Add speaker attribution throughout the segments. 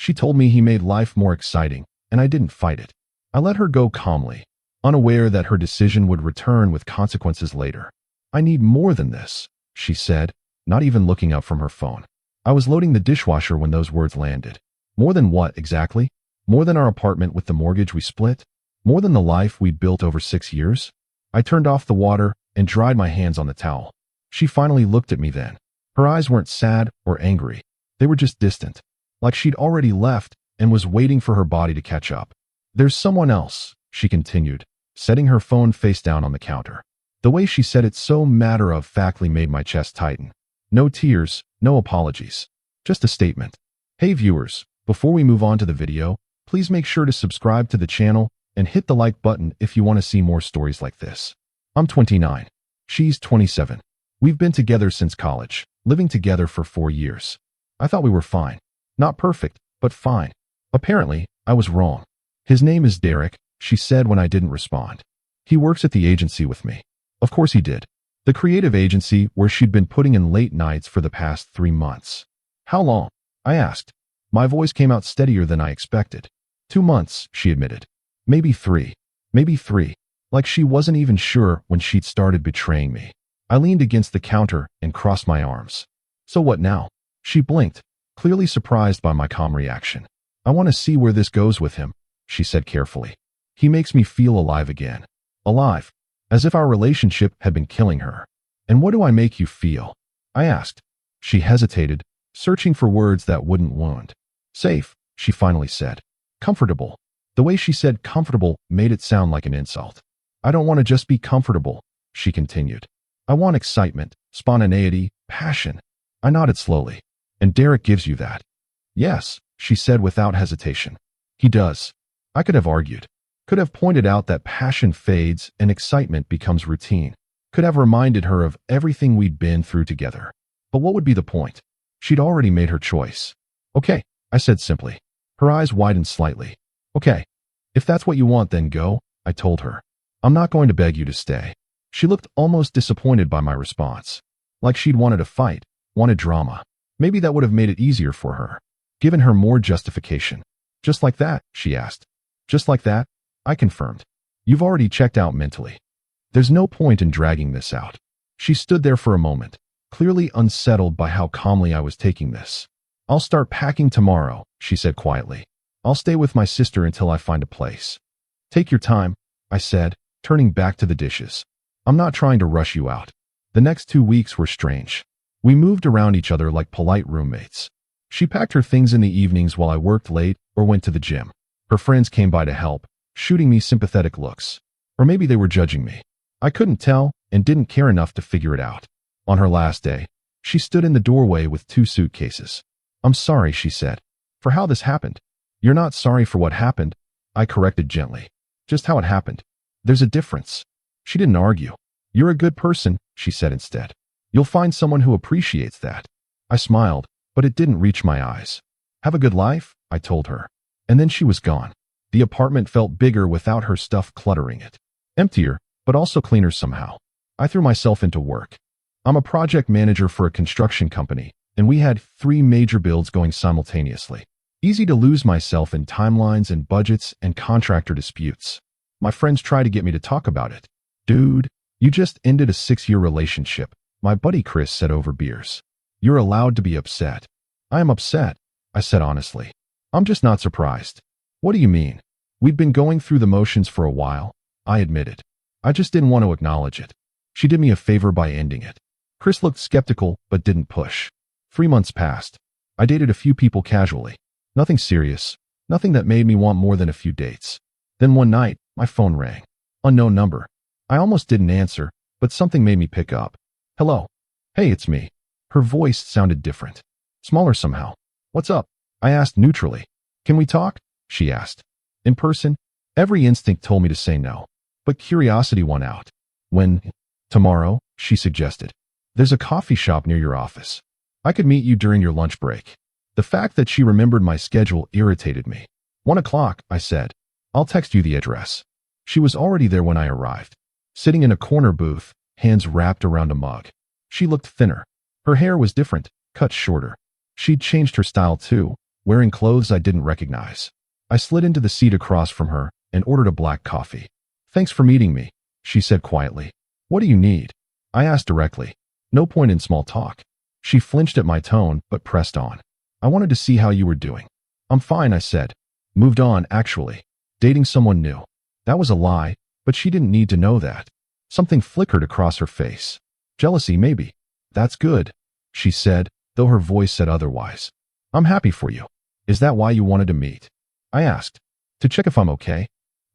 Speaker 1: She told me he made life more exciting, and I didn't fight it. I let her go calmly, unaware that her decision would return with consequences later. I need more than this, she said, not even looking up from her phone. I was loading the dishwasher when those words landed. More than what, exactly? More than our apartment with the mortgage we split? More than the life we'd built over 6 years? I turned off the water and dried my hands on the towel. She finally looked at me then. Her eyes weren't sad or angry. They were just distant, like she'd already left and was waiting for her body to catch up. There's someone else, she continued, setting her phone face down on the counter. The way she said it so matter-of-factly made my chest tighten. No tears, no apologies. Just a statement. Hey viewers, before we move on to the video, please make sure to subscribe to the channel and hit the like button if you want to see more stories like this. I'm 29. She's 27. We've been together since college, living together for 4 years. I thought we were fine. Not perfect, but fine. Apparently, I was wrong. His name is Derek, she said when I didn't respond. He works at the agency with me. Of course he did. The creative agency where she'd been putting in late nights for the past 3 months. How long? I asked. My voice came out steadier than I expected. 2 months, she admitted. Maybe 3. Maybe 3. Like she wasn't even sure when she'd started betraying me. I leaned against the counter and crossed my arms. So what now? She blinked, clearly surprised by my calm reaction. I want to see where this goes with him, she said carefully. He makes me feel alive again. Alive. As if our relationship had been killing her. And what do I make you feel? I asked. She hesitated, searching for words that wouldn't wound. Safe, she finally said. Comfortable. The way she said comfortable made it sound like an insult. I don't want to just be comfortable, she continued. I want excitement, spontaneity, passion. I nodded slowly. And Derek gives you that? Yes, she said without hesitation. He does. I could have argued. Could have pointed out that passion fades and excitement becomes routine. Could have reminded her of everything we'd been through together. But what would be the point? She'd already made her choice. Okay, I said simply. Her eyes widened slightly. Okay. If that's what you want, then go, I told her. I'm not going to beg you to stay. She looked almost disappointed by my response. Like she'd wanted a fight, wanted drama. Maybe that would have made it easier for her. Given her more justification. Just like that, she asked. Just like that? I confirmed. You've already checked out mentally. There's no point in dragging this out. She stood there for a moment, clearly unsettled by how calmly I was taking this. I'll start packing tomorrow, she said quietly. I'll stay with my sister until I find a place. Take your time, I said, turning back to the dishes. I'm not trying to rush you out. The next 2 weeks were strange. We moved around each other like polite roommates. She packed her things in the evenings while I worked late or went to the gym. Her friends came by to help, shooting me sympathetic looks. Or maybe they were judging me. I couldn't tell and didn't care enough to figure it out. On her last day, she stood in the doorway with 2 suitcases. I'm sorry, she said, for how this happened. You're not sorry for what happened, I corrected gently. Just how it happened. There's a difference. She didn't argue. You're a good person, she said instead. You'll find someone who appreciates that. I smiled, but it didn't reach my eyes. Have a good life, I told her. And then she was gone. The apartment felt bigger without her stuff cluttering it. Emptier, but also cleaner somehow. I threw myself into work. I'm a project manager for a construction company, and we had 3 major builds going simultaneously. Easy to lose myself in timelines and budgets and contractor disputes. My friends try to get me to talk about it. Dude, you just ended a 6-year relationship, my buddy Chris said over beers. You're allowed to be upset. I am upset, I said honestly. I'm just not surprised. What do you mean? We'd been going through the motions for a while, I admitted. I just didn't want to acknowledge it. She did me a favor by ending it. Chris looked skeptical but didn't push. 3 months passed. I dated a few people casually. Nothing serious, nothing that made me want more than a few dates. Then one night, my phone rang. Unknown number. I almost didn't answer, but something made me pick up. Hello. Hey, it's me. Her voice sounded different. Smaller somehow. What's up? I asked neutrally. Can we talk? She asked. In person? Every instinct told me to say no, but curiosity won out. When? Tomorrow, she suggested. There's a coffee shop near your office. I could meet you during your lunch break. The fact that she remembered my schedule irritated me. 1 o'clock, I said. I'll text you the address. She was already there when I arrived. Sitting in a corner booth, hands wrapped around a mug. She looked thinner. Her hair was different, cut shorter. She'd changed her style too, wearing clothes I didn't recognize. I slid into the seat across from her and ordered a black coffee. "Thanks for meeting me," she said quietly. "What do you need?" I asked directly. No point in small talk. She flinched at my tone, but pressed on. "I wanted to see how you were doing." "I'm fine," I said. "Moved on, actually. Dating someone new." That was a lie, but she didn't need to know that. Something flickered across her face. "Jealousy, maybe." "That's good," she said, though her voice said otherwise. "I'm happy for you. Is that why you wanted to meet?" I asked. "To check if I'm okay?"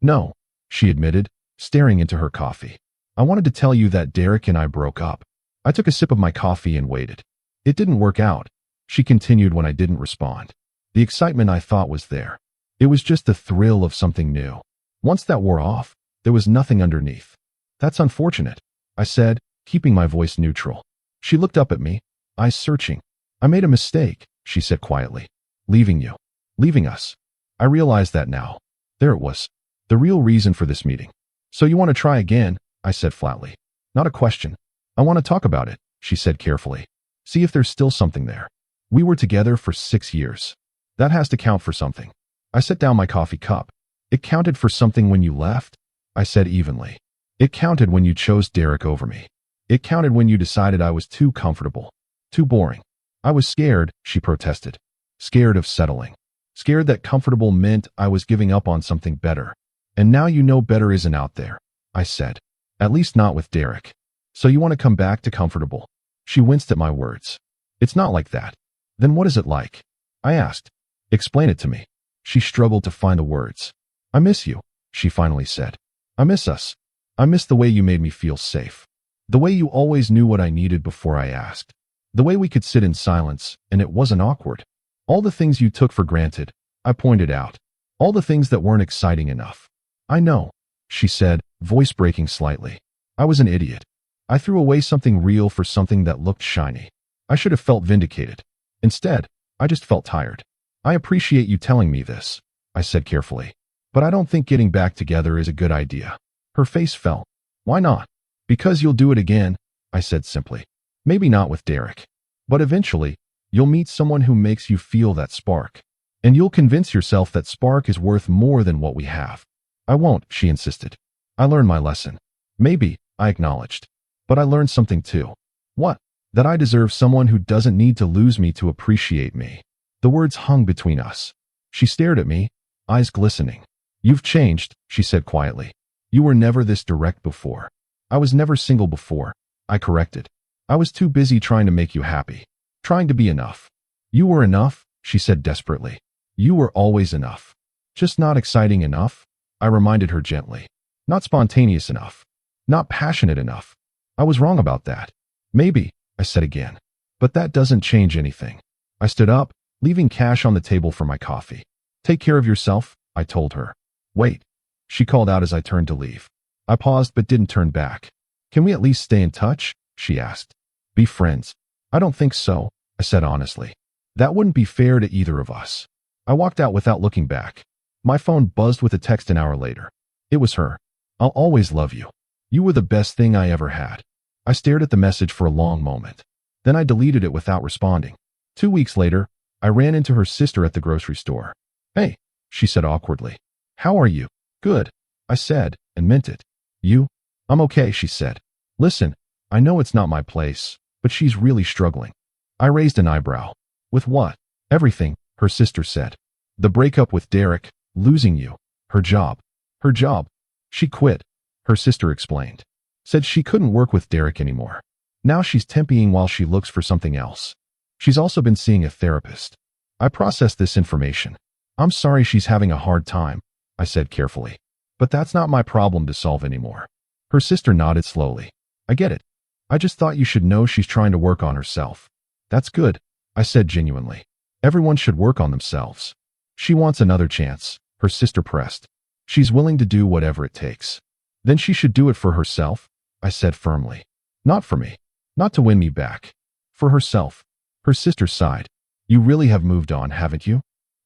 Speaker 1: "No," she admitted, staring into her coffee. "I wanted to tell you that Derek and I broke up." I took a sip of my coffee and waited. "It didn't work out," she continued when I didn't respond. The excitement I thought was there. It was just the thrill of something new. Once that wore off, there was nothing underneath. "That's unfortunate," I said, keeping my voice neutral. She looked up at me, eyes searching. "I made a mistake," she said quietly. "Leaving you. Leaving us." I realized that now. There it was. The real reason for this meeting. "So you want to try again?" I said flatly. "Not a question. I want to talk about it," she said carefully. "See if there's still something there. We were together for 6 years. That has to count for something." I set down my coffee cup. "It counted for something when you left," I said evenly. "It counted when you chose Derek over me. It counted when you decided I was too comfortable, too boring." "I was scared," she protested. "Scared of settling. Scared that comfortable meant I was giving up on something better. And now you know better isn't out there," I said. "At least not with Derek. So you want to come back to comfortable?" She winced at my words. "It's not like that." "Then what is it like?" I asked. "Explain it to me." She struggled to find the words. "I miss you," she finally said. "I miss us. I miss the way you made me feel safe. The way you always knew what I needed before I asked. The way we could sit in silence and it wasn't awkward. All the things you took for granted," I pointed out. "All the things that weren't exciting enough." "I know," she said, voice breaking slightly. "I was an idiot. I threw away something real for something that looked shiny. I should have felt vindicated. Instead, I just felt tired." "I appreciate you telling me this," I said carefully. "But I don't think getting back together is a good idea." Her face fell. "Why not?" "Because you'll do it again," I said simply. "Maybe not with Derek. But eventually, you'll meet someone who makes you feel that spark. And you'll convince yourself that spark is worth more than what we have." "I won't," she insisted. "I learned my lesson." "Maybe," I acknowledged. "But I learned something too." "What?" "That I deserve someone who doesn't need to lose me to appreciate me." The words hung between us. She stared at me, eyes glistening. "You've changed," she said quietly. "You were never this direct before." "I was never single before," I corrected. "I was too busy trying to make you happy. Trying to be enough." "You were enough," she said desperately. "You were always enough. Just not exciting enough," I reminded her gently. "Not spontaneous enough. Not passionate enough. I was wrong about that." "Maybe," I said again. "But that doesn't change anything." I stood up, leaving cash on the table for my coffee. "Take care of yourself," I told her. "Wait," she called out as I turned to leave. I paused but didn't turn back. "Can we at least stay in touch?" she asked. "Be friends?" "I don't think so," I said honestly. "That wouldn't be fair to either of us." I walked out without looking back. My phone buzzed with a text an hour later. It was her. "I'll always love you. You were the best thing I ever had." I stared at the message for a long moment. Then I deleted it without responding. 2 weeks later, I ran into her sister at the grocery store. "Hey," she said awkwardly. "How are you?" "Good," I said, and meant it. "You?" "I'm okay," she said. "Listen, I know it's not my place, but she's really struggling." I raised an eyebrow. "With what?" "Everything," her sister said. "The breakup with Derek, losing you, her job." "Her job?" "She quit," her sister explained. "Said she couldn't work with Derek anymore. Now she's temping while she looks for something else. She's also been seeing a therapist." I processed this information. "I'm sorry she's having a hard time," I said carefully. "But that's not my problem to solve anymore." Her sister nodded slowly. "I get it. I just thought you should know she's trying to work on herself." "That's good," I said genuinely. "Everyone should work on themselves." "She wants another chance," her sister pressed. "She's willing to do whatever it takes." "Then she should do it for herself," I said firmly. "Not for me. Not to win me back. For herself." Her sister sighed. "You really have moved on, haven't you?"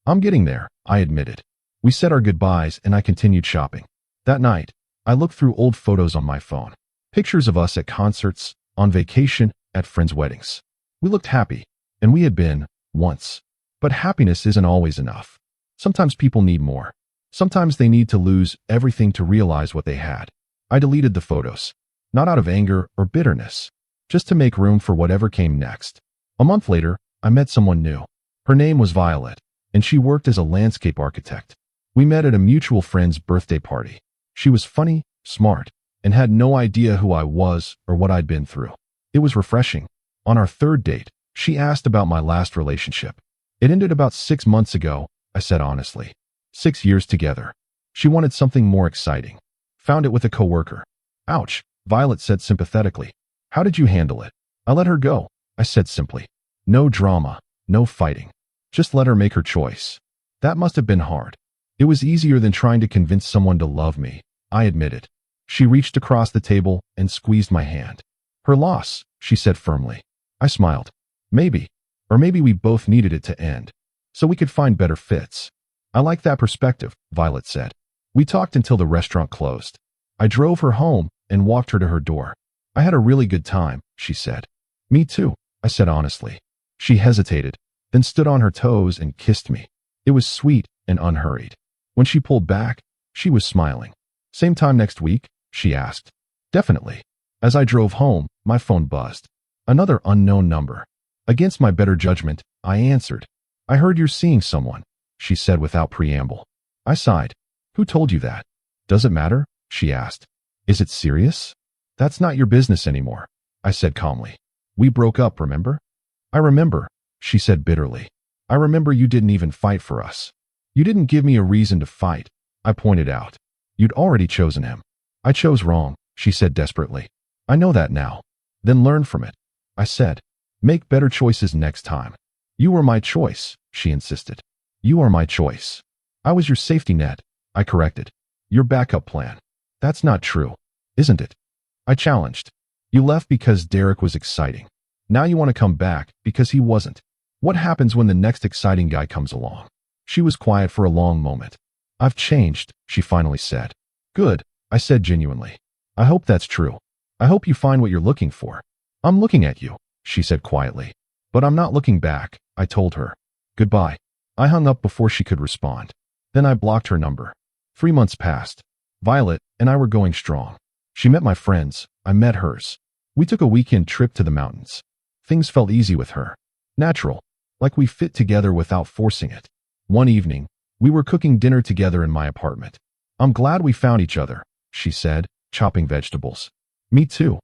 Speaker 1: "I'm getting there," I admitted. We said our goodbyes and I continued shopping. That night, I looked through old photos on my phone. Pictures of us at concerts, on vacation, at friends' weddings. We looked happy, and we had been, once. But happiness isn't always enough. Sometimes people need more. Sometimes they need to lose everything to realize what they had. I deleted the photos, not out of anger or bitterness, just to make room for whatever came next. A month later, I met someone new. Her name was Violet, and she worked as a landscape architect. We met at a mutual friend's birthday party. She was funny, smart, and had no idea who I was or what I'd been through. It was refreshing. On our third date, she asked about my last relationship. It ended about 6 months ago, I said honestly. 6 years together. She wanted something more exciting. Found it with a coworker. Ouch, Violet said sympathetically. How did you handle it? I let her go, I said simply. No drama, no fighting. Just let her make her choice. That must have been hard. It was easier than trying to convince someone to love me, I admitted. She reached across the table and squeezed my hand. Her loss, she said firmly. I smiled. Maybe. Or maybe we both needed it to end, so we could find better fits. I like that perspective, Violet said. We talked until the restaurant closed. I drove her home and walked her to her door. I had a really good time, she said. Me too, I said honestly. She hesitated, then stood on her toes and kissed me. It was sweet and unhurried. When she pulled back, she was smiling. Same time next week? She asked. Definitely. As I drove home, my phone buzzed. Another unknown number. Against my better judgment, I answered. I heard you're seeing someone, she said without preamble. I sighed. Who told you that? Does it matter? She asked. Is it serious? That's not your business anymore, I said calmly. We broke up, remember? I remember, she said bitterly. I remember you didn't even fight for us. You didn't give me a reason to fight, I pointed out. You'd already chosen him. I chose wrong, she said desperately. I know that now. Then learn from it, I said. Make better choices next time. You were my choice, she insisted. You are my choice. I was your safety net, I corrected. Your backup plan. That's not true, isn't it? I challenged. You left because Derek was exciting. Now you want to come back because he wasn't. What happens when the next exciting guy comes along? She was quiet for a long moment. I've changed, she finally said. Good, I said genuinely. I hope that's true. I hope you find what you're looking for. I'm looking at you, she said quietly. But I'm not looking back, I told her. Goodbye. I hung up before she could respond. Then I blocked her number. 3 months passed. Violet and I were going strong. She met my friends, I met hers. We took a weekend trip to the mountains. Things felt easy with her. Natural, like we fit together without forcing it. One evening, we were cooking dinner together in my apartment. I'm glad we found each other, she said, chopping vegetables. Me too,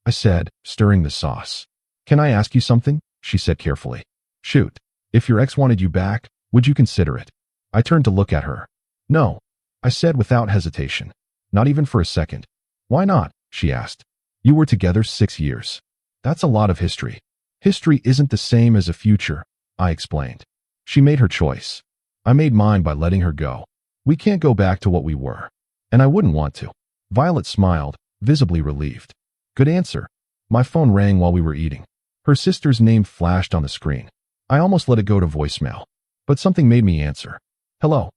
Speaker 1: I said, stirring the sauce. Can I ask you something? She said carefully. Shoot. If your ex wanted you back, would you consider it? I turned to look at her. No, I said without hesitation. Not even for a second. Why not? She asked. You were together 6 years. That's a lot of history. History isn't the same as a future, I explained. She made her choice. I made mine by letting her go. We can't go back to what we were. And I wouldn't want to. Violet smiled, visibly relieved. Good answer. My phone rang while we were eating. Her sister's name flashed on the screen. I almost let it go to voicemail. But something made me answer. Hello.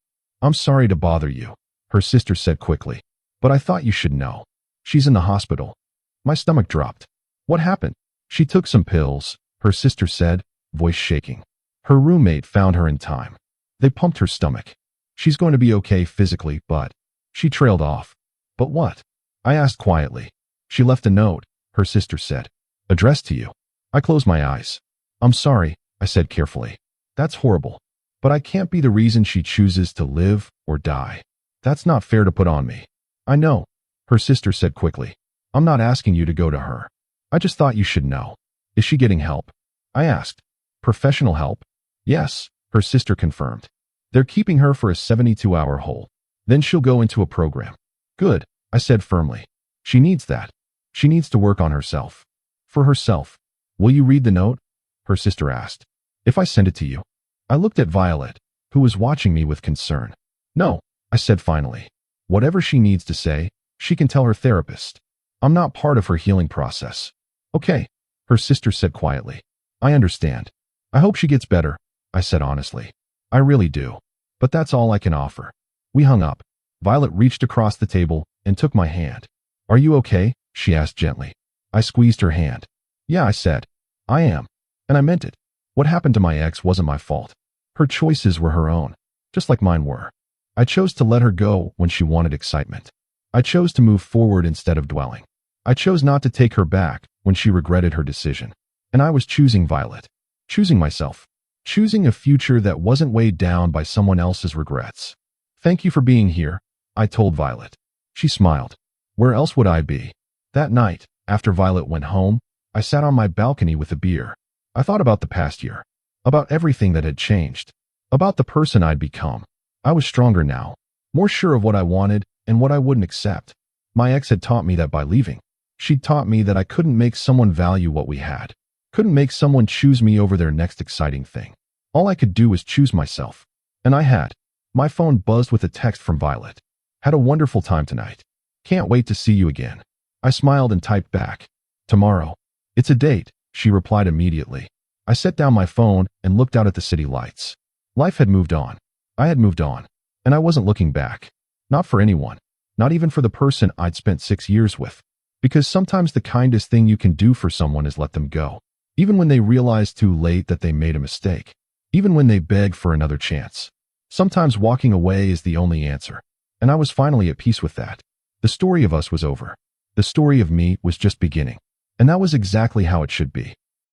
Speaker 1: I'm sorry to bother you, her sister said quickly. But I thought you should know. She's in the hospital. My stomach dropped. What happened? She took some pills, her sister said, voice shaking. Her roommate found her in time. They pumped her stomach. She's going to be okay physically, but... She trailed off. But what? I asked quietly. She left a note, her sister said. Addressed to you. I closed my eyes. I'm sorry, I said carefully. That's horrible. But I can't be the reason she chooses to live or die. That's not fair to put on me. I know, her sister said quickly. I'm not asking you to go to her. I just thought you should know. Is she getting help? I asked. Professional help? Yes, her sister confirmed. They're keeping her for a 72-hour hold. Then she'll go into a program. Good, I said firmly. She needs that. She needs to work on herself. For herself. Will you read the note? Her sister asked. If I send it to you? I looked at Violet, who was watching me with concern. No, I said finally. Whatever she needs to say, she can tell her therapist. I'm not part of her healing process. Okay, her sister said quietly. I understand. I hope she gets better, I said honestly. I really do. But that's all I can offer. We hung up. Violet reached across the table and took my hand. Are you okay? She asked gently. I squeezed her hand. Yeah, I said. I am. And I meant it. What happened to my ex wasn't my fault. Her choices were her own, just like mine were. I chose to let her go when she wanted excitement. I chose to move forward instead of dwelling. I chose not to take her back when she regretted her decision. And I was choosing Violet. Choosing myself. Choosing a future that wasn't weighed down by someone else's regrets. Thank you for being here, I told Violet. She smiled. Where else would I be? That night, after Violet went home, I sat on my balcony with a beer. I thought about the past year. About everything that had changed. About the person I'd become. I was stronger now. More sure of what I wanted and what I wouldn't accept. My ex had taught me that by leaving. She'd taught me that I couldn't make someone value what we had. Couldn't make someone choose me over their next exciting thing. All I could do was choose myself. And I had. My phone buzzed with a text from Violet. Had a wonderful time tonight. Can't wait to see you again. I smiled and typed back. Tomorrow. It's a date, she replied immediately. I set down my phone and looked out at the city lights. Life had moved on. I had moved on. And I wasn't looking back. Not for anyone. Not even for the person I'd spent 6 years with. Because sometimes the kindest thing you can do for someone is let them go. Even when they realize too late that they made a mistake. Even when they beg for another chance. Sometimes walking away is the only answer. And I was finally at peace with that. The story of us was over. The story of me was just beginning. And that was exactly how it should be.